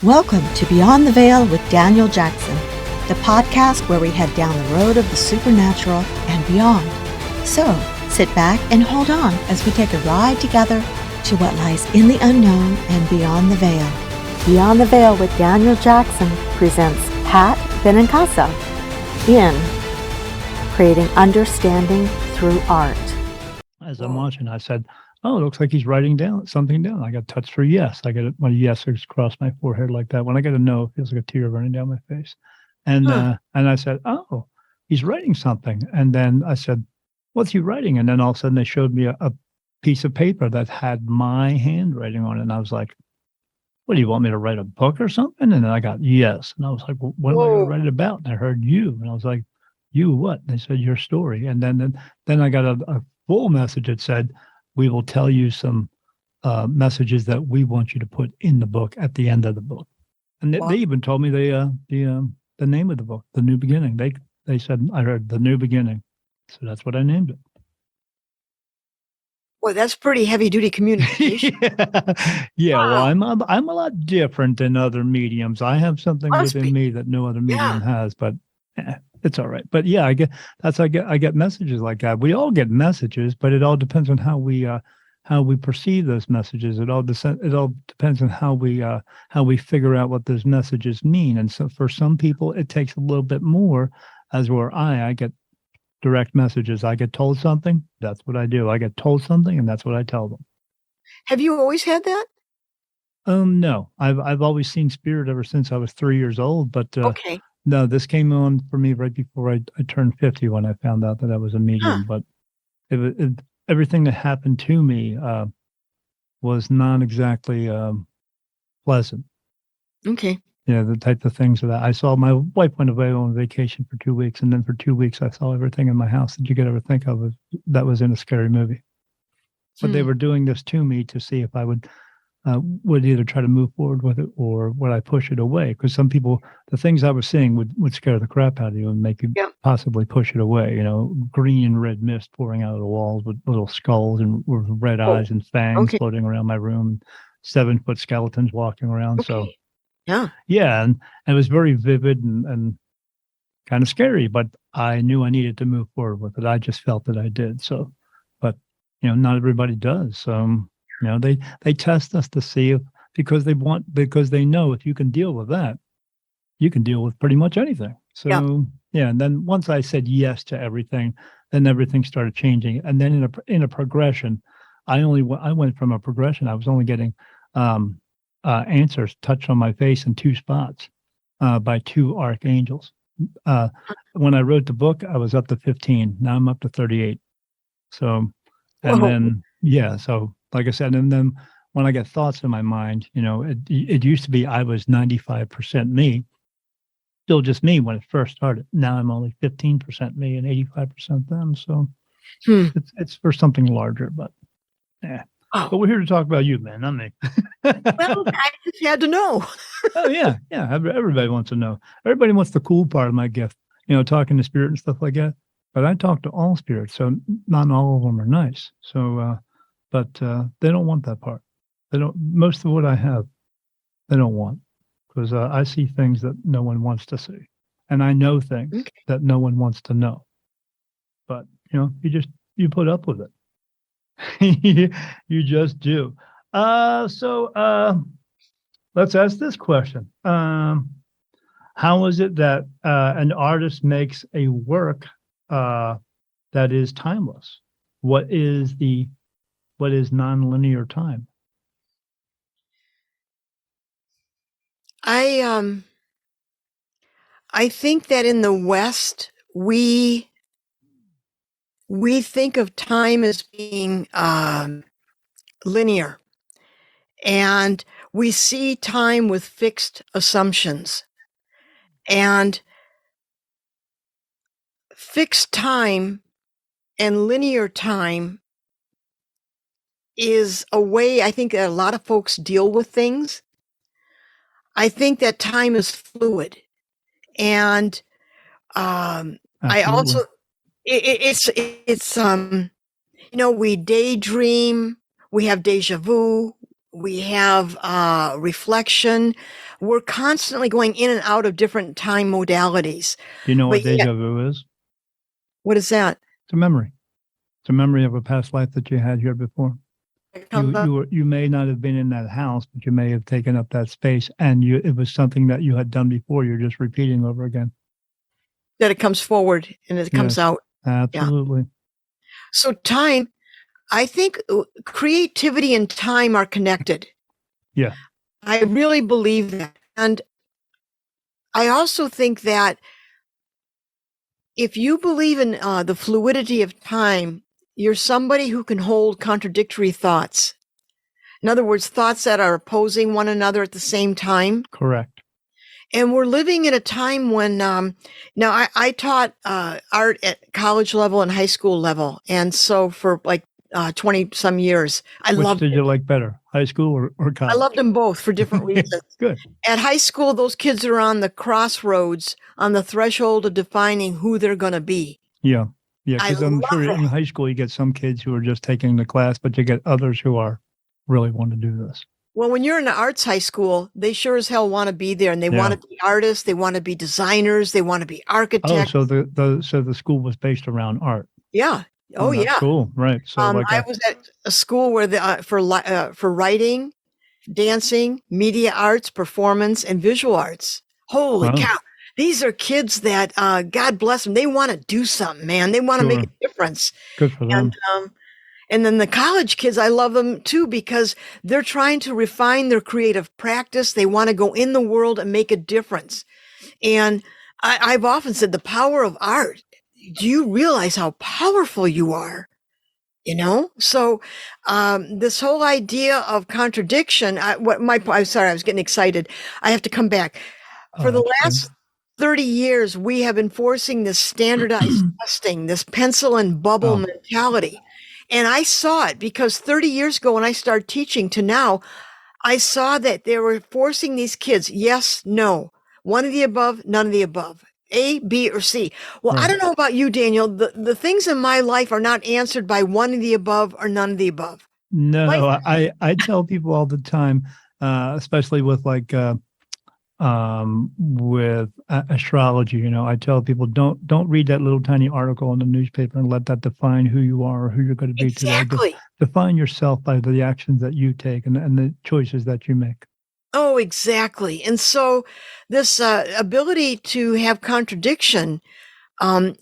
Welcome to Beyond the Veil with Daniel Jackson, the podcast where we head down the road of the supernatural and beyond. So, sit back and hold on as we take a ride together to what lies in the unknown and beyond the veil. Beyond the Veil with Daniel Jackson presents Pat Benincasa in Creating Understanding Through Art. As I'm watching, I said, "Oh, it looks like he's writing something down." I got touched for yes. I get my yeses across my forehead like that. When I get a no, it feels like a tear running down my face. And I said, "Oh, he's writing something." And then I said, "What's he writing?" And then all of a sudden they showed me a piece of paper that had my handwriting on it. And I was like, "What, do you want me to write a book or something?" And then I got yes. And I was like, "Well, what am I going to write it about?" And I heard you. And I was like, "You what?" And they said, "Your story." And then I got a full message that said, "We will tell you some messages that we want you to put in the book at the end of the book." And they even told me the name of the book, The New Beginning. They said, I heard The New Beginning. So that's what I named it. Well, that's pretty heavy duty communication. Yeah. Wow. Well, I'm a lot different than other mediums. I have something within me that no other medium has, but it's all right. But yeah, I get messages like that. We all get messages, but it all depends on how we perceive those messages. It all depends on how we figure out what those messages mean. And so for some people, it takes a little bit more. As where I get direct messages. I get told something, that's what I do. I get told something, and that's what I tell them. Have you always had that? No, I've always seen spirit ever since I was 3 years old. But Okay. no, this came on for me right before I turned 50 when I found out that I was a medium. But everything that happened to me was not exactly pleasant. Okay. Yeah, the type of things that I saw. My wife went away on vacation for 2 weeks, and then for 2 weeks I saw everything in my house that you could ever think of that was in a scary movie. But they were doing this to me to see if I would either try to move forward with it or would I push it away. Because some people, the things I was seeing would scare the crap out of you and make you possibly push it away. You know, green and red mist pouring out of the walls with little skulls and with red eyes and fangs floating around my room, 7-foot skeletons walking around. Okay. So. Yeah. And it was very vivid and kind of scary, but I knew I needed to move forward with it. I just felt that I did. So, but not everybody does. They test us to see because they know if you can deal with that, you can deal with pretty much anything. So and then once I said yes to everything, then everything started changing. And then in a progression, I went from a progression. I was only getting answers touched on my face in 2 spots by 2 archangels. When I wrote the book, I was up to 15. Now I'm up to 38. So, and then, so like I said, and then when I get thoughts in my mind, it used to be I was 95% me, still just me when it first started. Now I'm only 15% me and 85% them. So it's for something larger, but yeah. But we're here to talk about you, man, not me. Well, I just had to know. Oh, yeah. Everybody wants to know. Everybody wants the cool part of my gift, talking to spirit and stuff like that. But I talk to all spirits, so not all of them are nice. So, but they don't want that part. They don't. Most of what I have, they don't want, because I see things that no one wants to see, and I know things that no one wants to know. But you put up with it. You just do. So let's ask this question. How is it that an artist makes a work that is timeless? What is nonlinear time? I think that in the West we think of time as being linear, and we see time with fixed assumptions. And fixed time and linear time is a way I think that a lot of folks deal with things. I think that time is fluid, and I also it's we daydream, we have deja vu, We have reflection. We're constantly going in and out of different time modalities. Do you know what But yeah, deja vu is? what is that? It's a memory. It's a memory of a past life that you had here before. You may not have been in that house, but you may have taken up that space, and it was something that you had done before. You're just repeating over again. That it comes forward and it comes Yes, out. absolutely. So time, I think creativity and time are connected. Yeah. I really believe that. And I also think that if you believe in the fluidity of time, you're somebody who can hold contradictory thoughts. In other words, thoughts that are opposing one another at the same time. Correct. And we're living in a time when, now I taught art at college level and high school level. And so for like 20 some years, Which did you like better, high school or college? I loved them both for different reasons. Good. At high school, those kids are on the crossroads, on the threshold of defining who they're going to be. Yeah. Yeah. Because I'm sure it. in high school, you get some kids who are just taking the class, but you get others who are really want to do this. Well, when you're in an arts high school, they sure as hell want to be there, and they want to be artists, they want to be designers, they want to be architects. Oh, so the school was based around art. Yeah. Oh, yeah. Cool. Right. So I was at a school where for writing, dancing, media arts, performance, and visual arts. Holy cow. These are kids that, God bless them. They want to do something, man. They want to make a difference. Good for them. And then the college kids, I love them too, because they're trying to refine their creative practice. They want to go in the world and make a difference. And I've often said the power of art. Do you realize how powerful you are? You know, so this whole idea of contradiction. I'm sorry, I was getting excited. I have to come back. For the last 30 years, we have been forcing this standardized testing, this pencil and bubble mentality. And I saw it because 30 years ago when I started teaching to now, I saw that they were forcing these kids, yes, no, one of the above, none of the above. A, B, or C. Well, I don't know about you, Daniel. The things in my life are not answered by one of the above or none of the above. No, I tell people all the time, especially with with astrology, you know, I tell people don't read that little tiny article in the newspaper and let that define who you are or who you're going to be today. Define yourself by the actions that you take and the choices that you make. Oh, exactly. And so this ability to have contradiction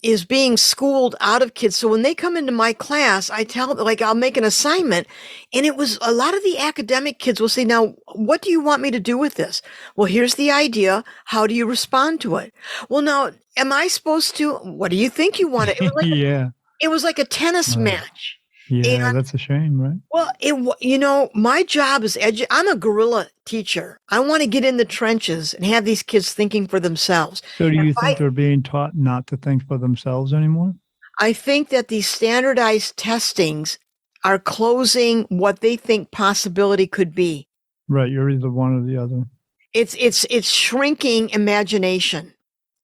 is being schooled out of kids. So when they come into my class, I tell them, I'll make an assignment, and it was a lot of the academic kids will say, now, what do you want me to do with this? Well, here's the idea. How do you respond to it? Well, now, am I supposed to, what do you think you want? It was like it was like a tennis match. Yeah, and that's a shame, right? Well, my job is I'm a guerrilla teacher. I want to get in the trenches and have these kids thinking for themselves. So do you think they're being taught not to think for themselves anymore? I think that these standardized testings are closing what they think possibility could be. Right. You're either one or the other. It's shrinking imagination.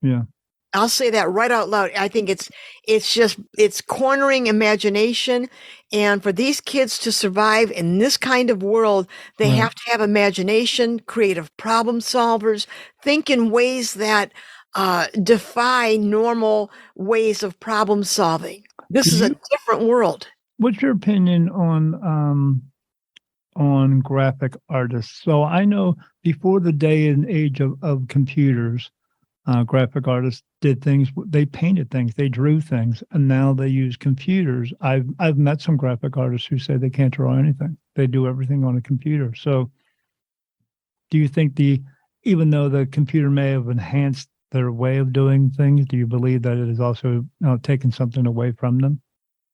Yeah. I'll say that right out loud. I think it's cornering imagination. And for these kids to survive in this kind of world, they have to have imagination, creative problem solvers, think in ways that defy normal ways of problem solving. This is a different world. What's your opinion on graphic artists? So I know before the day and age of computers, graphic artists did things. They painted things, they drew things, and now they use computers. I've met some graphic artists who say they can't draw anything. They do everything on a computer. So, do you think even though the computer may have enhanced their way of doing things, do you believe that it has also taken something away from them?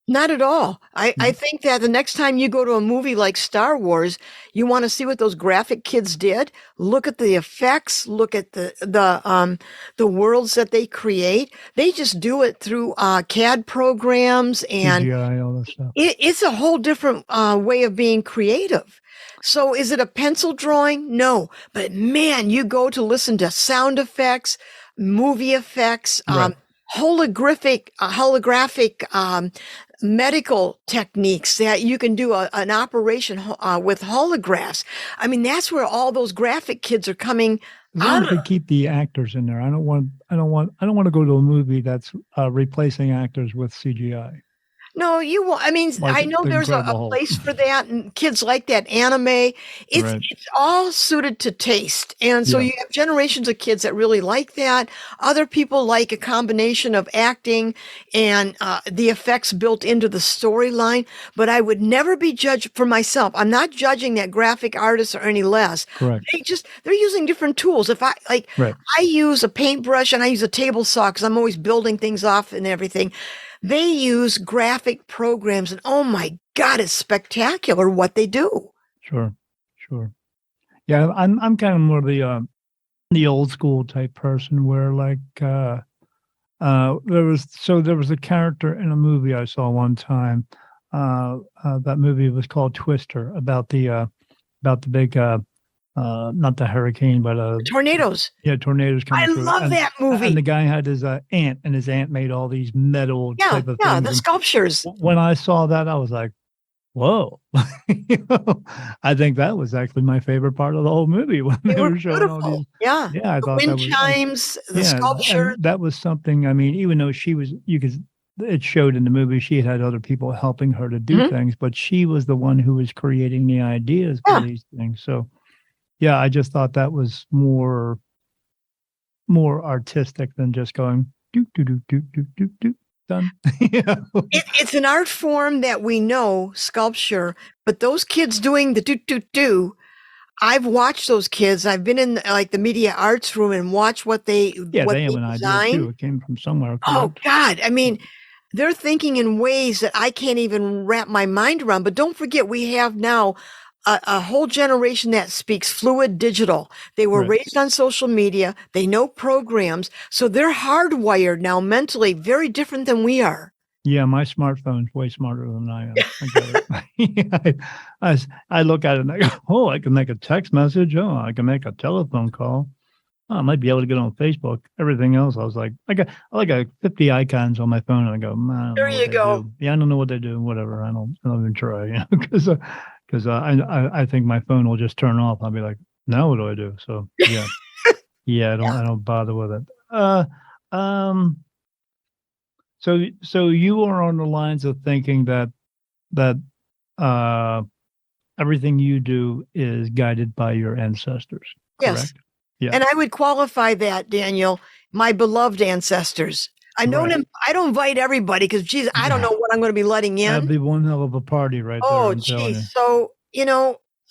Not at all. I think that the next time you go to a movie like Star Wars, you want to see what those graphic kids did. Look at the effects. Look at the worlds that they create. They just do it through CAD programs and CGI, all that stuff. It's a whole different way of being creative. So is it a pencil drawing? No. But man, you go to listen to sound effects, movie effects, holographic medical techniques that you can do an operation with holographs. I mean, that's where all those graphic kids are coming As long out as they of. keep the actors in there, I don't want to go to a movie that's replacing actors with CGI, No, you won't. I mean, like I know the there's a Incredible Hulk. place for that, and kids like that anime. It's Right. it's all suited to taste, and so Yeah. you have generations of kids that really like that. Other people like a combination of acting and the effects built into the storyline. But I would never be judged for myself. I'm not judging that graphic artists or any less. Correct. They're using different tools. If Right. I use a paintbrush and I use a table saw because I'm always building things off and everything. They use graphic programs, and oh my God, it's spectacular what they do. Sure. Sure. Yeah, I'm kind of more the old school type person where like there was a character in a movie I saw one time. That movie was called Twister about the big not the hurricane but Tornadoes. tornadoes I coming through, love that movie. and the guy had his aunt, and his aunt made all these metal type of Yeah, things. the And sculptures. when I saw that, I was like, whoa. You know, I think that was actually my favorite part of the whole movie when They they were were showing all beautiful. these. Yeah. Yeah, I The thought wind that was chimes, the yeah, sculpture. and that was something. I mean, even though it showed in the movie she had other people helping her to do Mhm. things, but she was the one who was creating the ideas for Yeah. these things. So, yeah, I just thought that was more artistic than just going do do do do do do do done. You know? It's an art form that we know, sculpture, but those kids doing the do. I've watched those kids. I've been in like the media arts room and watched what they Yeah, they have an idea design. too. It came from somewhere, Oh correct? God. I mean, they're thinking in ways that I can't even wrap my mind around. But don't forget, we have now a whole generation that speaks fluid digital. They were Right. raised on social media. They know programs. So they're hardwired now mentally, very different than we are. Yeah, my smartphone's way smarter than I am. I get it. I look at it and I go, oh, I can make a text message. Oh, I can make a telephone call. Oh, I might be able to get on Facebook. Everything else, I was like, I got 50 icons on my phone, and I go, "Man, I don't There know you what they go. do. Yeah, I don't know what they do. Whatever. I don't even try, you know, because I think my phone will just turn off. I'll be like, now what do I do? So yeah, yeah, I don't bother with it. Um, so you are on the lines of thinking that uh everything you do is guided by your ancestors, Yes. correct? Yeah. And I would qualify that, Daniel, my beloved ancestors. I don't Right. I don't invite everybody because, geez, I don't know what I'm going to be letting That'd in. be one hell of a party right there, Oh, I'm telling you. geez. So,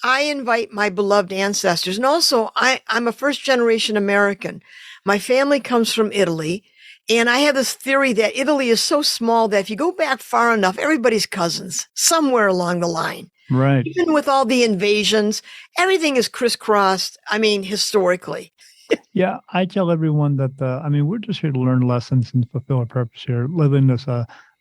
I invite my beloved ancestors. And also, I'm a first generation American. My family comes from Italy. And I have this theory that Italy is so small that if you go back far enough, everybody's cousins somewhere along the line. Right. Even with all the invasions, everything is crisscrossed. I mean, historically. Yeah, I tell everyone that, I mean, we're just here to learn lessons and fulfill our purpose here, living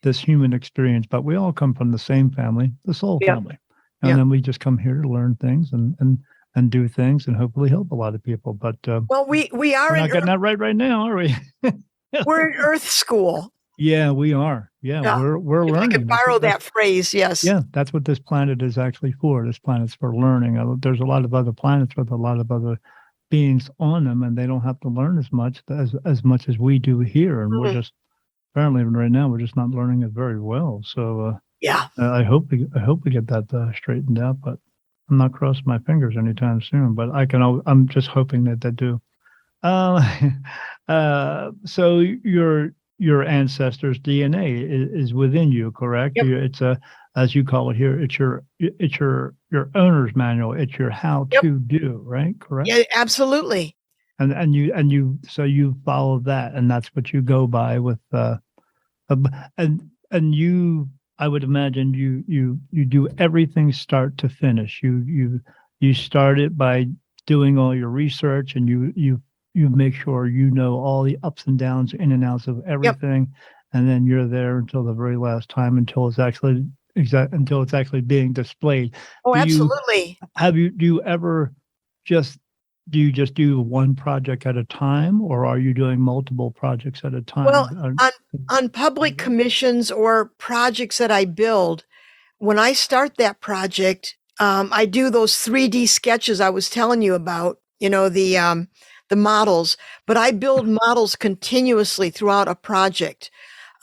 this human experience, but we all come from the same family, the soul Yeah. family. And Yeah. then we just come here to learn things and do things and hopefully help a lot of people. But Well, we are we're in not getting that right now, are we? we're in Earth School. Yeah, we are. Yeah, Yeah. we're If I learning. could borrow that phrase, yes. Yeah, that's what this planet is actually for. This planet's for learning. There's a lot of other planets with a lot of other beings on them, and they don't have to learn as much as we do here. And we're Mhm. just apparently right now we're just not learning it very well. So Yeah. I hope we get that straightened out. But I'm not crossing my fingers anytime soon. But I'm just hoping that they do. Uh, so your ancestors' DNA is within you, correct? Yep. It's as you call it here, it's your owner's manual. It's your how Yep. to do, right? Correct. Yeah, absolutely. And you follow that, and that's what you go by with and you. I would imagine you do everything start to finish. You start it by doing all your research, and you make sure you know all the ups and downs, in and outs of everything, and then you're there until the very last time, until it's actually being displayed. Oh, Do absolutely. you ever just do you just do one project at a time, or are you doing multiple projects at a time? Well, on public commissions or projects that I build, when I start that project, I do those 3D sketches I was telling you about, the models, but I build models continuously throughout a project.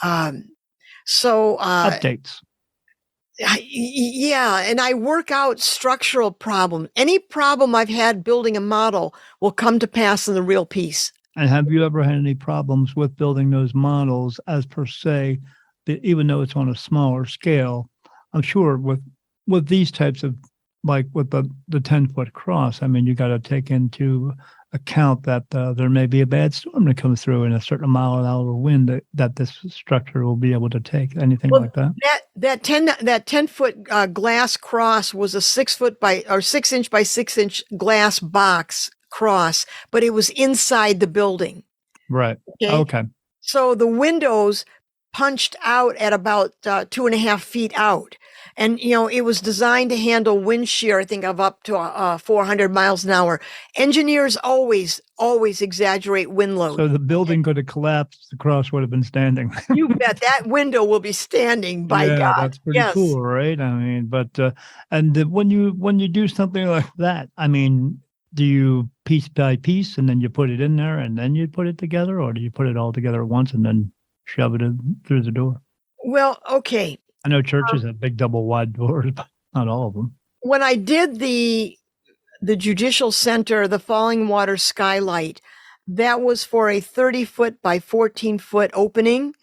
Updates. Yeah, and I work out structural problems. Any problem I've had building a model will come to pass in the real piece. And have you ever had any problems with building those models as per se, even though it's on a smaller scale? I'm sure with these types of, like with the 10-foot cross, I mean, you got to take into account that there may be a bad storm that comes through in a certain mile an hour wind that this structure will be able to take. Anything like that? That 10-foot glass cross was a 6-foot by 6-inch by 6-inch glass box cross, but it was inside the building. Right. Okay. So the windows punched out at about 2.5 feet out. And, it was designed to handle wind shear, I think, of up to 400 miles an hour. Engineers always exaggerate wind load. So the building could have collapsed. The cross would have been standing. You bet that window will be standing, by God. That's pretty cool, right? I mean, but when you do something like that, I mean, do you piece by piece and then you put it in there and then you put it together, or do you put it all together at once and then shove it in through the door? Well, okay. I know churches have big double wide doors, but not all of them. When I did the Judicial Center, the Falling Water skylight, that was for a 30-foot by 14-foot opening,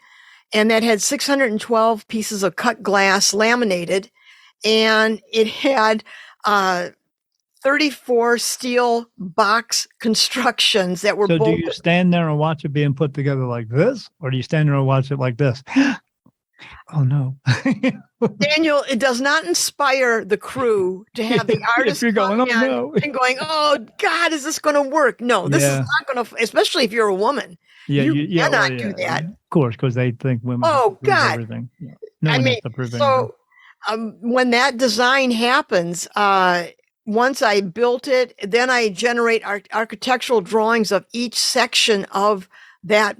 and that had 612 pieces of cut glass laminated, and it had 34 steel box constructions that were bolted. So do you stand there and watch it being put together like this, or do you stand there and watch it like this? Oh, no. Daniel, it does not inspire the crew to have the artist and going, oh, God, is this going to work? No, this is not going to, especially if you're a woman. You cannot do that. Of course, because they think women have to prove everything. Yeah. No one has to prove anything. When that design happens, once I built it, then I generate architectural drawings of each section of that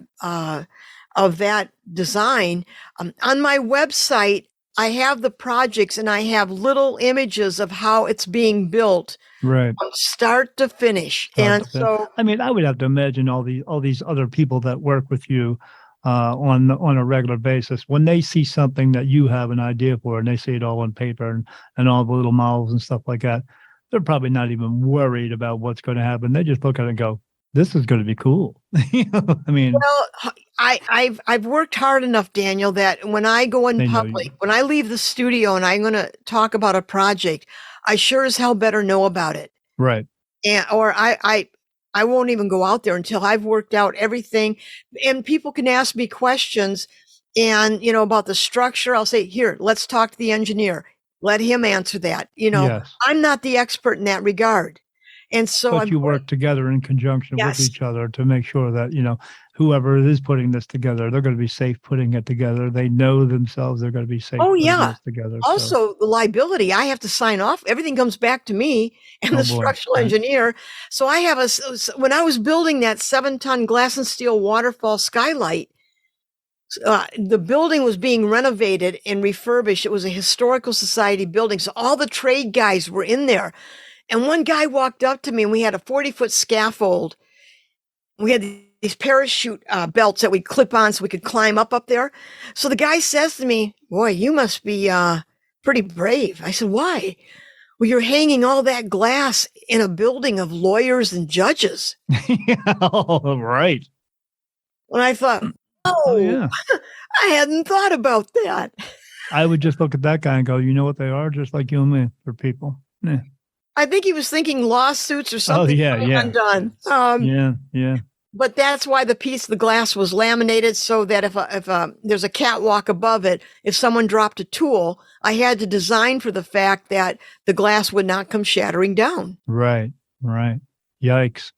design. On my website, I have the projects and I have little images of how it's being built, right, from start to finish. So, I mean, I would have to imagine all these other people that work with you on a regular basis, when they see something that you have an idea for, and they see it all on paper and all the little models and stuff like that, they're probably not even worried about what's going to happen. They just look at it and go, this is going to be cool. I mean, well, I've worked hard enough, Daniel, that when I go in public, when I leave the studio and I'm going to talk about a project, I sure as hell better know about it. Right. Or I won't even go out there until I've worked out everything. And people can ask me questions and, about the structure. I'll say, here, let's talk to the engineer. Let him answer that. Yes. I'm not the expert in that regard. And so but you work together in conjunction with each other to make sure that, whoever is putting this together, they're going to be safe putting it together. They know themselves they're going to be safe putting this together. Also, the liability, I have to sign off. Everything comes back to me and the structural engineer. So I have when I was building that 7-ton glass and steel waterfall skylight, the building was being renovated and refurbished. It was a historical society building. So all the trade guys were in there. And one guy walked up to me and we had a 40-foot scaffold. We had these parachute belts that we clip on so we could climb up there. So the guy says to me, boy, you must be pretty brave. I said, why? Well, you're hanging all that glass in a building of lawyers and judges. Oh, right. When I thought, I hadn't thought about that. I would just look at that guy and go, you know what they are? Just like you and me, they're people. Yeah. I think he was thinking lawsuits or something undone. Yeah. But that's why the glass was laminated, so that if there's a catwalk above it, if someone dropped a tool, I had to design for the fact that the glass would not come shattering down. Right. Yikes.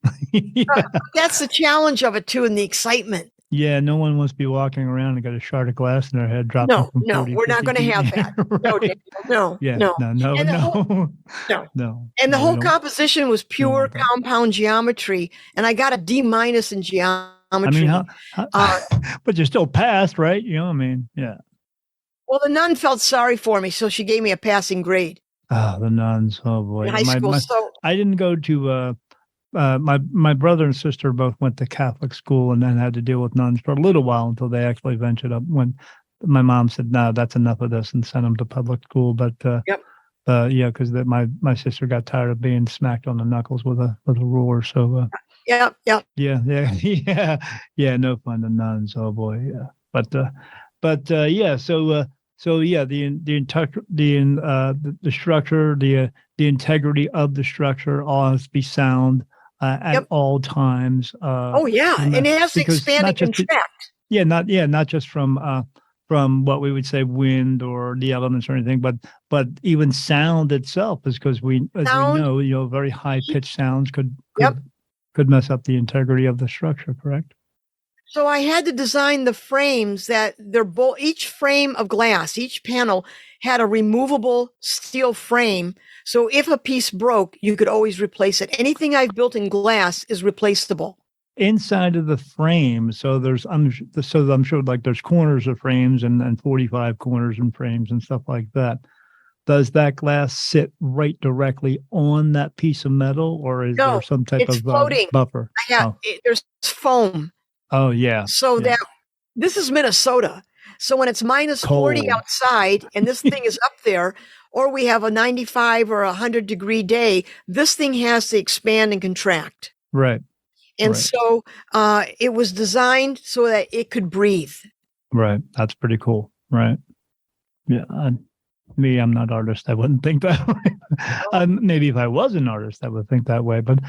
That's the challenge of it too, and the excitement. Yeah, no one wants to be walking around and got a shard of glass in their head dropping No, from no, 40, we're not 50 going to feet in have the that. air, No, right? no, Yeah, no. no, And the whole no, no, no, and the no, we whole composition was don't pure want that. compound geometry, and I got a D- in I mean, geometry. Uh, but you still passed, right? I mean, yeah. well, the nun felt sorry for me, so she gave me a passing grade Ah, the nuns. Oh in boy, high school. So I didn't go to. My brother and sister both went to Catholic school and then had to deal with nuns for a little while until they actually ventured up. When my mom said, "No, that's enough of this," and sent them to public school. But yep. yeah, because my sister got tired of being smacked on the knuckles with a ruler. So Yep. yeah, yeah, no fun to nuns. Oh boy, yeah. But yeah, so yeah, the structure, the integrity of the structure all has to be sound at Yep. all times. Oh yeah, and it has to Because expand not and just contract. not just from what we would say wind or the elements or anything, but even sound itself is because as we Sound. know, very high pitched sounds Yep. could mess up the integrity of the structure, correct? So I had to design the frames that they're both, each frame of glass, each panel had a removable steel frame. So if a piece broke, you could always replace it. Anything I've built in glass is replaceable. Inside of the frame, so I'm sure like there's corners of frames and 45 corners and frames and stuff like that. Does that glass sit right directly on that piece of metal, or is there No, some type it's of floating. buffer? There's foam. Oh yeah. So Yeah. that this is Minnesota. So when it's minus 40 Cold. outside and this thing is up there, or we have a 95 or 100-degree day, this thing has to expand and contract. Right. And Right. so it was designed so that it could breathe. Right. That's pretty cool. Right. Yeah. I'm not artist. I wouldn't think that way. Maybe if I was an artist, I would think that way. But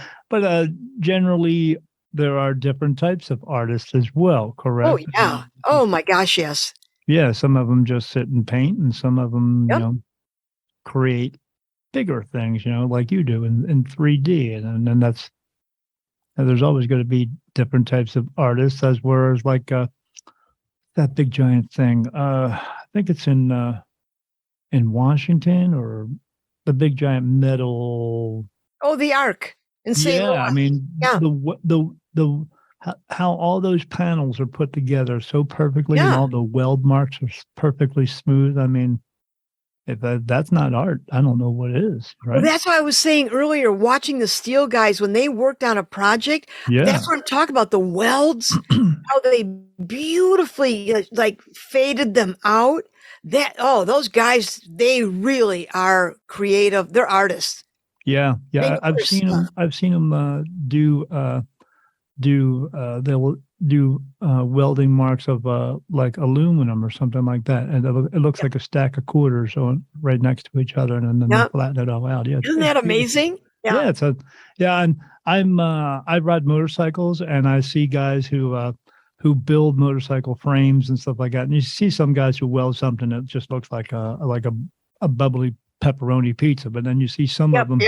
generally, there are different types of artists as well, correct? Oh, yeah. Oh, my gosh, yes. Yeah, some of them just sit and paint, and some of them, Yep. create bigger things, like you do in 3D. And then there's always going to be different types of artists, as well as like that big giant thing. I think it's in Washington, or the big giant metal. Oh, the Ark in St. Louis. I mean, Yeah. the how all those panels are put together so perfectly, and Yeah. all the weld marks are perfectly smooth. I mean, if that's not art, I don't know what is, right? Well, that's why I was saying earlier, watching the steel guys when they worked on a project. Yeah. That's what I'm talking about. The welds, how they beautifully like faded them out. Those guys, they really are creative. They're artists. Yeah. I've Makers. seen them they'll do welding marks of like aluminum or something like that, and it looks like a stack of quarters on right next to each other, and then they flatten it all out. Yeah, Isn't that amazing? Yeah, and I ride motorcycles, and I see guys who build motorcycle frames and stuff like that, and you see some guys who weld something that just looks like a bubbly pepperoni pizza, but then you see some of them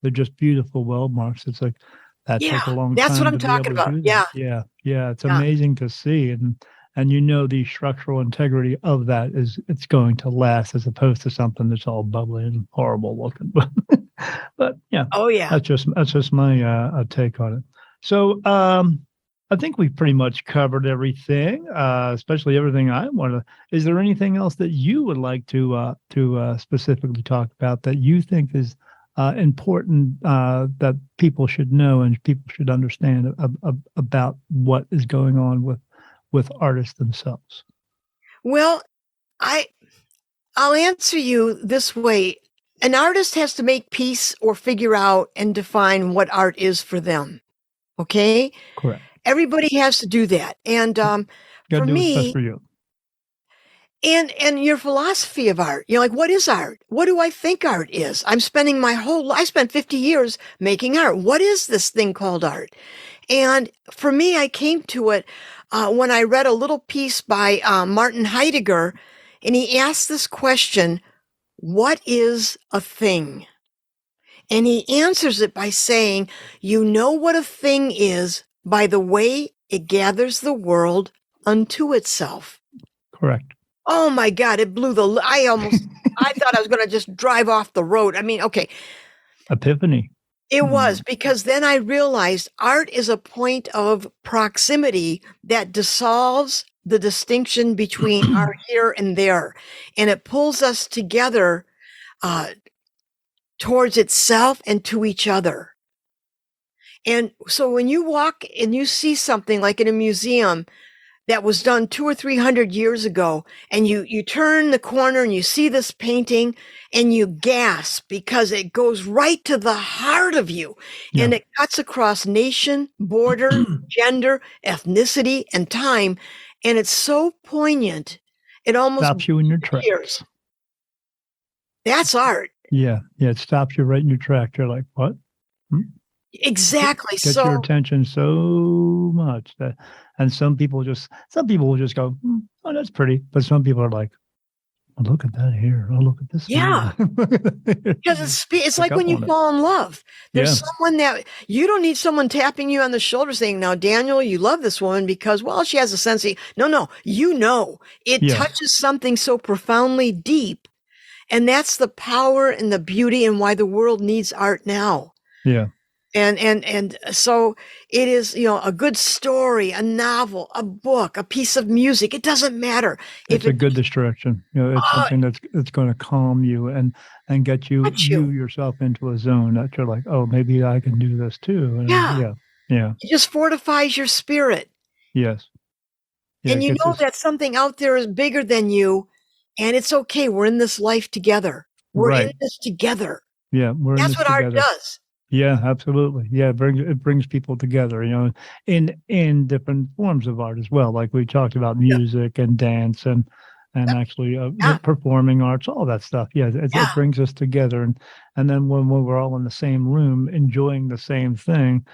they're just beautiful weld marks. It's like that took a long time. That's what I'm to be talking able to about. do that. Yeah. It's amazing to see, and the structural integrity of that it's going to last, as opposed to something that's all bubbly and horrible looking. But yeah. Oh yeah. That's just my take on it. So I think we've pretty much covered everything, especially everything I want to. Is there anything else that you would like to specifically talk about that you think is important, that people should know and people should understand about what is going on with artists themselves? Well, I'll answer you this way. An artist has to make peace or figure out and define what art is for them. Okay? Correct. Everybody has to do that. And for me, what's best for you. And your philosophy of art, like, what is art? What do I think art is? I spent 50 years making art. What is this thing called art? And for me, I came to it when I read a little piece by Martin Heidegger, and he asked this question, what is a thing? And he answers it by saying, you know what a thing is by the way it gathers the world unto itself. Correct. Oh my God, it blew I thought I was going to just drive off the road. I mean, okay. Epiphany. It was, because then I realized art is a point of proximity that dissolves the distinction between our here and there. And it pulls us together towards itself and to each other. And so when you walk and you see something like in a museum that was done 200 or 300 years ago, and you turn the corner and you see this painting and you gasp because it goes right to the heart of you. Yeah. And it cuts across nation, border, gender, ethnicity, and time. And it's so poignant. It almost stops you in your tracks. That's art. Yeah. Yeah. It stops you right in your track. You're like, what? Exactly. Gets your attention so much that, and some people will just go, oh, that's pretty. But some people are like, oh, look at that here. Oh, look at this. Yeah. Because it's like when you fall in love. There's someone that you don't need someone tapping you on the shoulder saying, now, Daniel, you love this woman because, well, she has a sense of, no, it touches something so profoundly deep. And that's the power and the beauty and why the world needs art now. Yeah. And so it is, a good story, a novel, a book, a piece of music. It doesn't matter. It's a good distraction. It's something that's going to calm you and get you yourself into a zone that you're like, oh, maybe I can do this too. And yeah. It just fortifies your spirit. Yes. Yeah, and you know that something out there is bigger than you, and it's okay. We're in this life together. We're in this together. Yeah, that's what art does. Yeah, absolutely. Yeah, it brings people together, in different forms of art as well. Like we talked about music and dance and actually performing arts, all that stuff. Yeah, it brings us together. And then when we're all in the same room enjoying the same thing,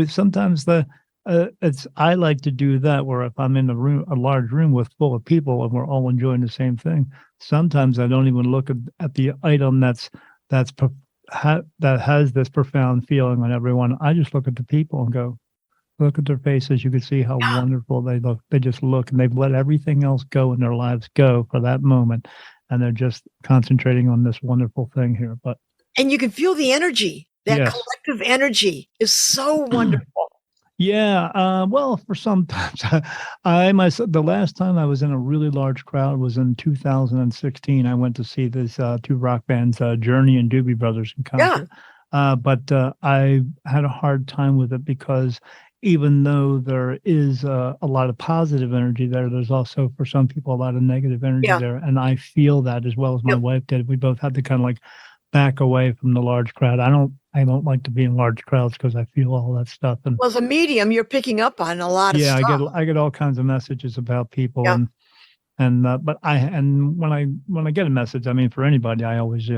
sometimes I like to do that where if I'm in a large room full of people and we're all enjoying the same thing, sometimes I don't even look at the item that has this profound feeling on everyone. I just look at the people and go, look at their faces. You can see how wonderful they look. They just look, and they've let everything else go in their lives go for that moment. And they're just concentrating on this wonderful thing here. And you can feel the energy. That collective energy is so wonderful. Yeah. Well, for sometimes the last time I was in a really large crowd was in 2016. I went to see these two rock bands, Journey and Doobie Brothers in concert. But I had a hard time with it because even though there is a lot of positive energy there's also for some people a lot of negative energy there. And I feel that as well as my wife did. We both had to kind of like back away from the large crowd. I don't like to be in large crowds because I feel all that stuff. And as a medium, you're picking up on a lot of stuff. Yeah, I get all kinds of messages about people, but when I get a message, I mean, for anybody, I always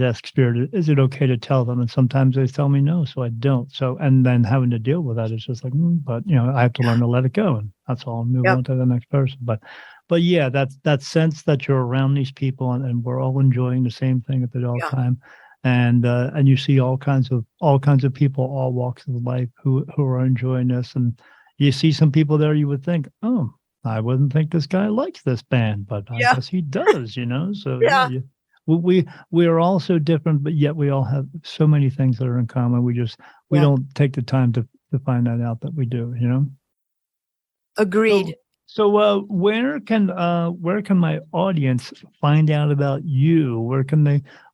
ask Spirit, is it okay to tell them? And sometimes they tell me no, so I don't. So and then having to deal with that is just like, but I have to learn to let it go, and that's all. Move on to the next person. But yeah, that sense that you're around these people and we're all enjoying the same thing at the time. And you see all kinds of people, all walks of life who are enjoying this. And you see some people there you would think, oh, I wouldn't think this guy likes this band, but I guess he does, So we are all so different, but yet we all have so many things that are in common. We don't take the time to find that out that we do, Agreed. So where can my audience find out about you?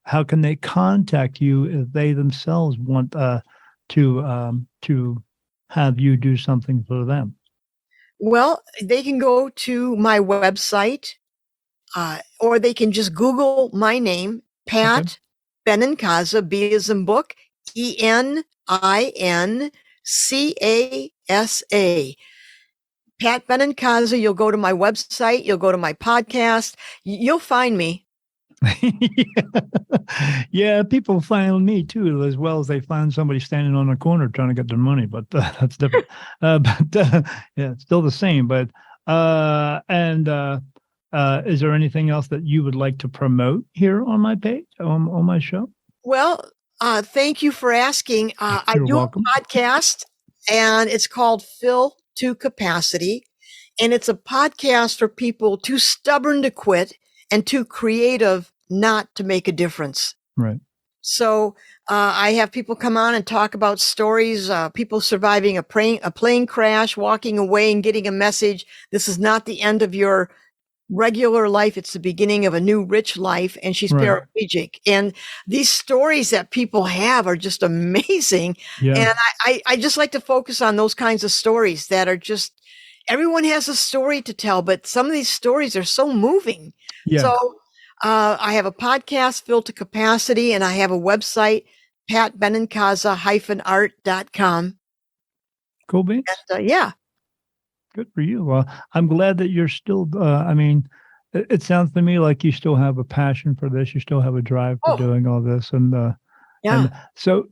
How can they contact you if they themselves want to have you do something for them? Well, they can go to my website, or they can just Google my name, Pat Benincasa, B as in book, ENINCASA. Pat Benincasa. You'll go to my website. You'll go to my podcast. You'll find me. Yeah, people find me too, as well as they find somebody standing on a corner trying to get their money, but that's different. It's still the same. But is there anything else that you would like to promote here on my page, on my show? Well, thank you for asking. I do a podcast, and it's called Fill to Capacity. And it's a podcast for people too stubborn to quit and too creative not to make a difference. Right. So I have people come on and talk about stories, people surviving a plane crash, walking away and getting a message. This is not the end of your regular life. It's the beginning of a new rich life. And she's Right. paraplegic. And these stories that people have are just amazing. Yeah. And I just like to focus on those kinds of stories that are just, everyone has a story to tell, but some of these stories are so moving. Yeah. So I have a podcast, Fill to Capacity, and I have a website, patbenincasa-art.com. Cool beans. And, yeah. Good for you. Well, I'm glad that you're still, I mean, it sounds to me like you still have a passion for this. You still have a drive for doing all this. And, Yeah. and so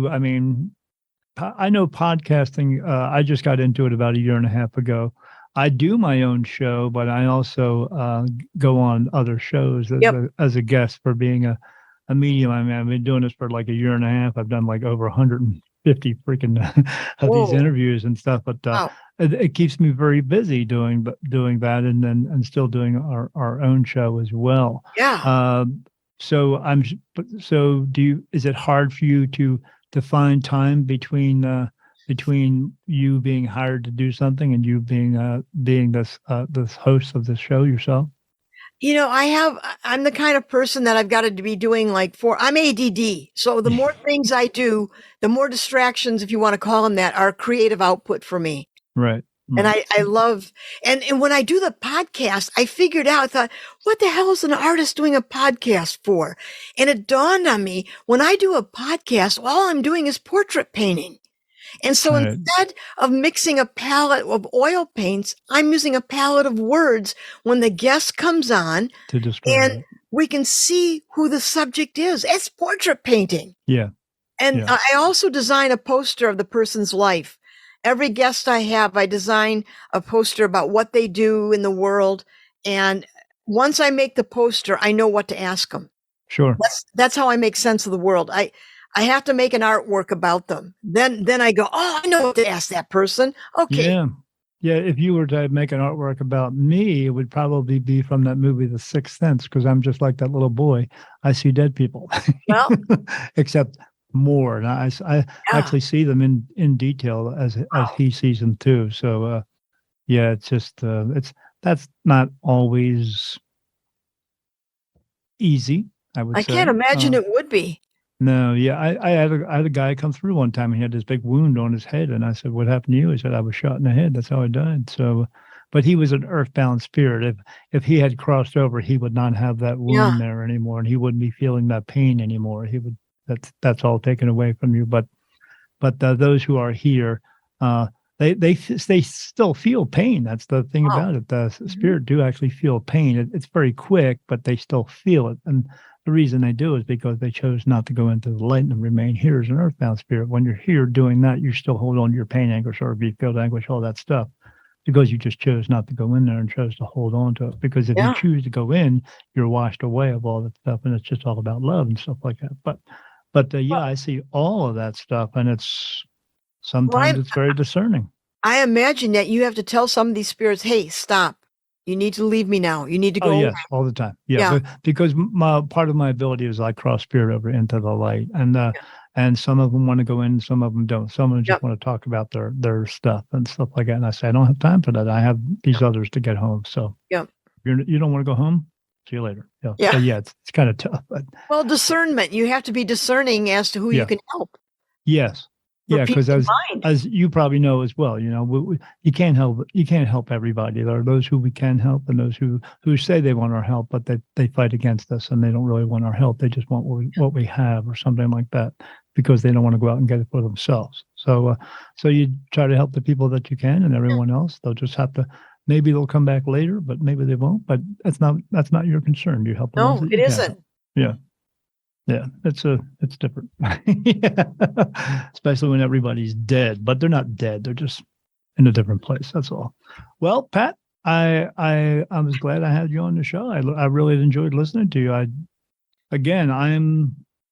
I mean, I know podcasting, I just got into it about a year and a half ago. I do my own show, but I also go on other shows as a guest for being a medium. I mean, I've been doing this for like a year and a half. I've done like over 150 freaking of these interviews and stuff, but it keeps me very busy doing that, and still doing our own show as well. Yeah. So is it hard for you to find time between you being hired to do something and you being this host of the show yourself? You know, I'm the kind of person that I've got to be doing I'm ADD. So the more things I do, the more distractions, if you want to call them that, are creative output for me. Right. And I love, and when I do the podcast, I figured out, I thought, what the hell is an artist doing a podcast for? And it dawned on me, when I do a podcast, all I'm doing is portrait painting. And so instead of mixing a palette of oil paints, I'm using a palette of words when the guest comes on to describe it. We can see who the subject is. It's portrait painting. Yeah. And I also design a poster of the person's life. Every guest I have, I design a poster about what they do in the world. And once I make the poster, I know what to ask them. Sure. That's how I make sense of the world. I have to make an artwork about them. Then I go, oh, I know what to ask that person. Okay. Yeah. Yeah. If you were to make an artwork about me, it would probably be from that movie, The Sixth Sense, because I'm just like that little boy. I see dead people. Well, except more. And I actually see them in detail as he sees them too. So, yeah, it's just, that's not always easy, I would say. I can't imagine it would be. No, yeah, I had a guy come through one time and he had this big wound on his head, and I said, "What happened to you?" He said, "I was shot in the head. That's how I died." So, but he was an earthbound spirit. If he had crossed over, he would not have that wound there anymore, and he wouldn't be feeling that pain anymore. He would. That's all taken away from you. But those who are here, they still feel pain. That's the thing about it. The spirit do actually feel pain. It's very quick, but they still feel it. And the reason they do is because they chose not to go into the light and remain here as an earthbound spirit. When you're here doing that, you still hold on to your pain, anguish, or grief, guilt, anguish, all that stuff, because you just chose not to go in there and chose to hold on to it. Because if you choose to go in, you're washed away of all that stuff, and it's just all about love and stuff like that. But I see all of that stuff, and it's sometimes it's very discerning. I imagine that you have to tell some of these spirits, "Hey, stop. You need to leave me now. You need to go." Oh, yes, all the time. Yeah. Because part of my ability is I cross spirit over into the light, and some of them want to go in, some of them don't. Some of them just want to talk about their stuff and stuff like that. And I say, I don't have time for that. I have these others to get home. So you don't want to go home? See you later. Yeah. So it's kind of tough. But well, discernment. You have to be discerning as to who you can help. Yes. Yeah, because as you probably know as well, you can't help everybody. There are those who we can help, and those who say they want our help, but they fight against us, and they don't really want our help. They just want what we have, or something like that, because they don't want to go out and get it for themselves. So you try to help the people that you can, and everyone else, they'll just have to. Maybe they'll come back later, but maybe they won't. But that's not your concern. You help them. No, it isn't. Yeah. Yeah, it's different. Especially when everybody's dead, but they're not dead. They're just in a different place. That's all. Well, Pat, I was glad I had you on the show. I really enjoyed listening to you. I'm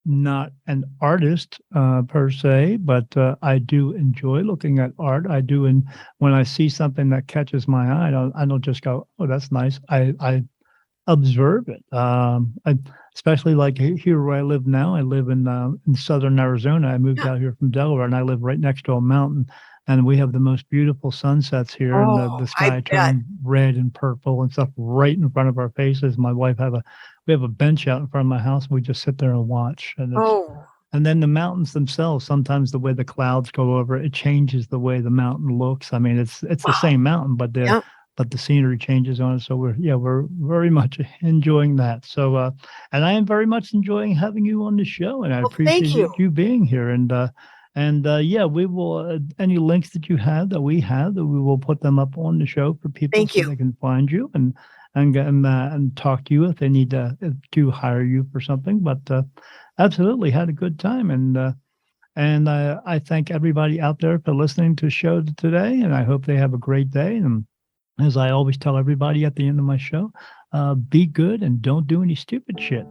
not an artist per se, but I do enjoy looking at art. I do, and when I see something that catches my eye, I don't just go, "Oh, that's nice." I observe it. Especially like here where I live now. I live in southern Arizona. I moved Yeah. out here from Delaware, and I live right next to a mountain. And we have the most beautiful sunsets here, and Oh, the I sky bet. turning red and purple and stuff right in front of our faces. We have a bench out in front of my house, and we just sit there and watch. Oh, And then the mountains themselves, sometimes the way the clouds go over, it changes the way the mountain looks. I mean, it's the wow. same mountain, Yeah. but the scenery changes on it. So we're very much enjoying that. So and I am very much enjoying having you on the show, and I Well, thank you. appreciate you being here. And yeah, we will any links that you have that we have that we will put them up on the show for people Thank so you. they can find you and talk to you if they need to hire you for something. But absolutely had a good time, and I thank everybody out there for listening to the show today, and I hope they have a great day. And as I always tell everybody at the end of my show, be good and don't do any stupid shit.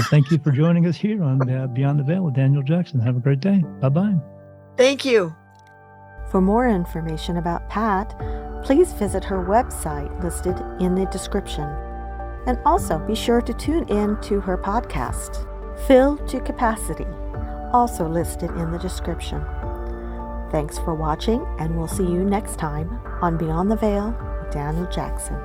Thank you for joining us here on Beyond the Veil with Daniel Jackson. Have a great day. Bye-bye. Thank you. For more information about Pat, please visit her website listed in the description. And also be sure to tune in to her podcast, Filled to Capacity, also listed in the description. Thanks for watching, and we'll see you next time on Beyond the Veil with Daniel Jackson.